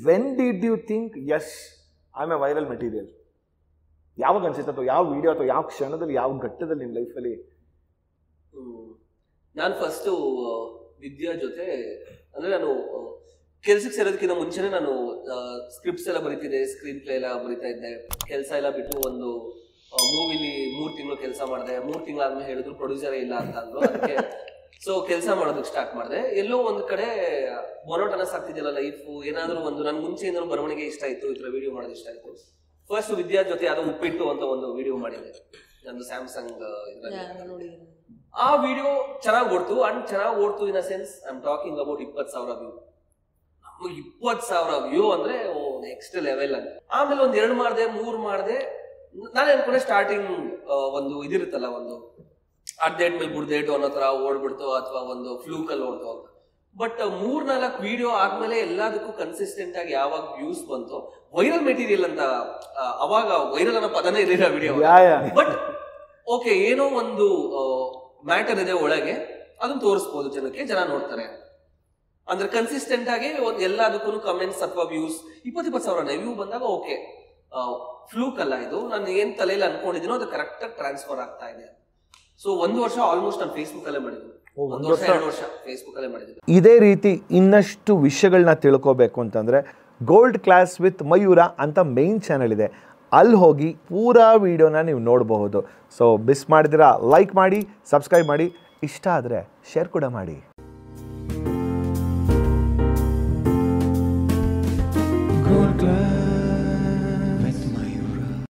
When did you think yes I am a viral material? ಯಾವಾಗ ಅನ್ಸುತ್ತೆ, ಅಥವಾ ಯಾವ ವಿಡಿಯೋ ಅಥವಾ ಯಾವ ಕ್ಷಣದಲ್ಲಿ, ಯಾವ ಘಟ್ಟದಲ್ಲಿ ನಿಮ್ಮ ಲೈಫಲ್ಲಿ? ನಾನು ಫಸ್ಟು ವಿದ್ಯಾ ಜೊತೆ ಅಂದರೆ ನಾನು ಕೆಲ್ಸಕ್ಕೆ ಸೇರೋದಕ್ಕಿಂತ ಮುಂಚೆನೇ ನಾನು ಸ್ಕ್ರಿಪ್ಟ್ಸ್ ಎಲ್ಲ ಬರೀತಿದ್ದೆ, ಸ್ಕ್ರೀನ್ ಪ್ಲೇ ಎಲ್ಲ ಬರೀತಾ ಇದ್ದೆ. ಕೆಲಸ ಎಲ್ಲ ಬಿಟ್ಟು ಒಂದು ಮೂವಿಲಿ 3 ತಿಂಗಳು ಕೆಲಸ ಮಾಡಿದೆ. 3 ತಿಂಗಳಾದ್ಮೇಲೆ ಹೇಳಿದ್ರು ಪ್ರೊಡ್ಯೂಸರೇ ಇಲ್ಲ ಅಂತ ಅಂದ್ರು. ಅದಕ್ಕೆ ಸೊ ಕೆಲಸ ಮಾಡೋದಕ್ಕೆ ಸ್ಟಾರ್ಟ್ ಮಾಡಿದೆ. ಎಲ್ಲೋ ಒಂದು ಕಡೆ ಮೊನೋಟನಸ್ ಆಗ್ತಿದ್ಯಲ್ಲ ಲೈಫು, ಏನಾದರೂ ಒಂದು ನನ್ ಮುಂಚೆಯಿಂದಲೂ ಬರವಣಿಗೆ ಇಷ್ಟ ಇತ್ತು, ಈ ಥರ ವಿಡಿಯೋ ಮಾಡೋದು ಇಷ್ಟ ಆಯಿತು. ಫಸ್ಟ್ ವಿದ್ಯಾ ಜೊತೆ ಯಾವುದೋ ಉಪ್ಪಿಟ್ಟು ಅಂತ ಒಂದು ವಿಡಿಯೋ ಮಾಡಿದೆ, ನಂದು ಸ್ಯಾಮ್ಸಂಗ್ ಇದರಲ್ಲಿ. ಆ ವಿಡಿಯೋ ಚೆನ್ನಾಗಿ ಓಡ್ತು, ಅಂಡ್ ಚೆನ್ನಾಗಿ ಓಡ್ತು in a sense I am talking about 20,000 view. 20,000 view ಅಂದ್ರೆ ನೆಕ್ಸ್ಟ್ ಲೆವೆಲ್ ಅಂತ. ಆಮೇಲೆ 2 ಮಾಡಿದೆ, 3 ಮಾಡಿದೆ. ನಾನು ಅನ್ಕೊಂಡೆ ಸ್ಟಾರ್ಟಿಂಗ್ ಒಂದು ಇದಿರುತ್ತಲ್ಲ, ಒಂದು ಅಡ್ಡೇಟ್ ಮೇಲೆ ಬುಡ್ದೇಟು ಅನ್ನೋ ತರ ಓಡ್ಬಿಡ್ತು, ಅಥವಾ ಒಂದು ಫ್ಲೂಕಲ್ಲಿ ಓಡ್ತು ಅಂತ. ಬಟ್ 3-4 ವಿಡಿಯೋ ಆದ್ಮೇಲೆ ಎಲ್ಲದಕ್ಕೂ ಕನ್ಸಿಸ್ಟೆಂಟ್ ಆಗಿ ಯಾವಾಗ ವ್ಯೂಸ್ ಬಂತು, ವೈರಲ್ ಮೆಟೀರಿಯಲ್ ಅಂತ, ಅವಾಗ ವೈರಲ್ ಅನ್ನೋ ಪದನೇ ಇರಲಿಲ್ಲ ವಿಡಿಯೋ. ಬಟ್ ಓಕೆ, ಏನೋ ಒಂದು ಮ್ಯಾಟರ್ ಇದೆ ಒಳಗೆ, ಅದನ್ನ ತೋರಿಸ್ಬೋದು ಜನಕ್ಕೆ, ಜನ ನೋಡ್ತಾರೆ ಅಂದ್ರೆ ಕನ್ಸಿಸ್ಟೆಂಟ್ ಆಗಿ ಎಲ್ಲದಕ್ಕೂ ಕಮೆಂಟ್ಸ್ ಅಥವಾ ವ್ಯೂಸ್ 20,000 ವ್ಯೂ ಬಂದಾಗ ಓಕೆ, ಫ್ಲೂಕ್ ಅಲ್ಲ ಇದು, ನಾನು ಏನ್ ತಲೆಯಲ್ಲಿ ಅನ್ಕೊಂಡಿದ್ದೀನೋ ಅದು ಕರೆಕ್ಟ್ ಆಗಿ ಟ್ರಾನ್ಸ್ಫರ್ ಆಗ್ತಾ ಇದೆ. ಸೊ 1 ವರ್ಷ ಆಲ್ಮೋಸ್ಟ್ ನಾನು ಫೇಸ್ಬುಕ್ ಅಲ್ಲೇ ಮಾಡಿದ್ದೀನಿ. 1 ವರ್ಷ 2 ವರ್ಷ ಫೇಸ್ಬುಕ್ ಅಲ್ಲೇ ಮಾಡಿದ್ದೀನಿ. ಇದೇ ರೀತಿ ಇನ್ನಷ್ಟು ವಿಷಯಗಳನ್ನ ತಿಳ್ಕೋಬೇಕು ಅಂತಂದ್ರೆ ಗೋಲ್ಡ್ ಕ್ಲಾಸ್ ವಿತ್ ಮಯೂರ ಅಂತ ಮೇನ್ ಚಾನೆಲ್ ಇದೆ, ಅಲ್ಲಿ ಹೋಗಿ ಪೂರಾ ವಿಡಿಯೋನ ನೀವು ನೋಡಬಹುದು. ಸೊ ಮಿಸ್ ಮಾಡಿದಿರಾ ಲೈಕ್ ಮಾಡಿ, ಸಬ್ಸ್ಕ್ರೈಬ್ ಮಾಡಿ, ಇಷ್ಟ ಆದರೆ ಶೇರ್ ಕೂಡ ಮಾಡಿ.